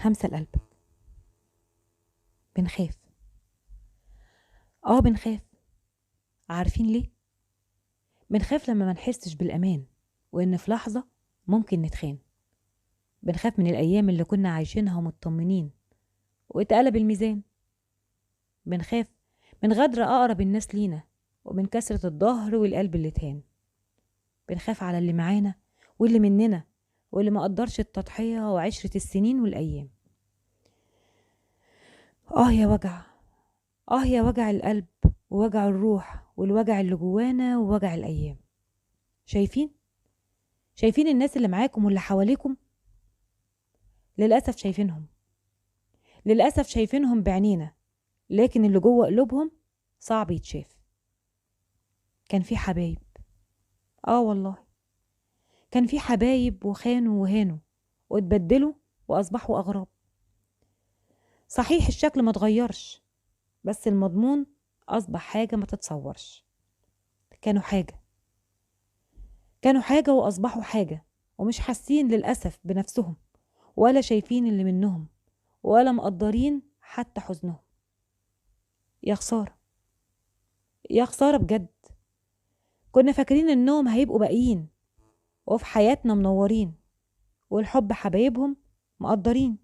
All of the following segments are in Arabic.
همسة القلب. بنخاف. بنخاف. عارفين ليه؟ بنخاف لما ما نحسش بالأمان، وإن في لحظة ممكن نتخان. بنخاف من الأيام اللي كنا عايشينها ومطمنين واتقلب الميزان. بنخاف من غدر أقرب الناس لينا، ومن كسرة الظهر والقلب اللي اتهان. بنخاف على اللي معانا واللي مننا، واللي ما قدرش التضحية وعشرة السنين والأيام. يا وجع. يا وجع القلب، ووجع الروح، والوجع اللي جوانا، ووجع الأيام. شايفين الناس اللي معاكم واللي حواليكم؟ للأسف شايفينهم بعينينا، لكن اللي جوه قلوبهم صعب يتشاف. كان في حبايب، والله كان في حبايب، وخانوا وهانوا واتبدلوا وأصبحوا أغراب. صحيح الشكل ما اتغيرش، بس المضمون أصبح حاجة ما تتصورش. كانوا حاجة وأصبحوا حاجة، ومش حاسين للأسف بنفسهم، ولا شايفين اللي منهم، ولا مقدرين حتى حزنهم. يا خسارة، يا خسارة بجد. كنا فاكرين إنهم هيبقوا باقيين وفي حياتنا منورين، والحب حبايبهم مقدرين،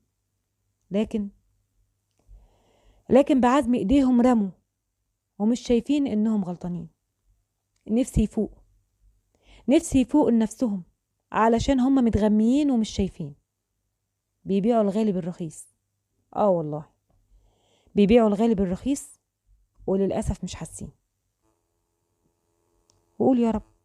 لكن بعزم إيديهم رموا، ومش شايفين إنهم غلطانين. نفسي يفوقوا لنفسهم، علشان هم متغميين ومش شايفين. بيبيعوا الغالي بالرخيص. والله بيبيعوا الغالي بالرخيص، وللأسف مش حاسين. وقول يا رب.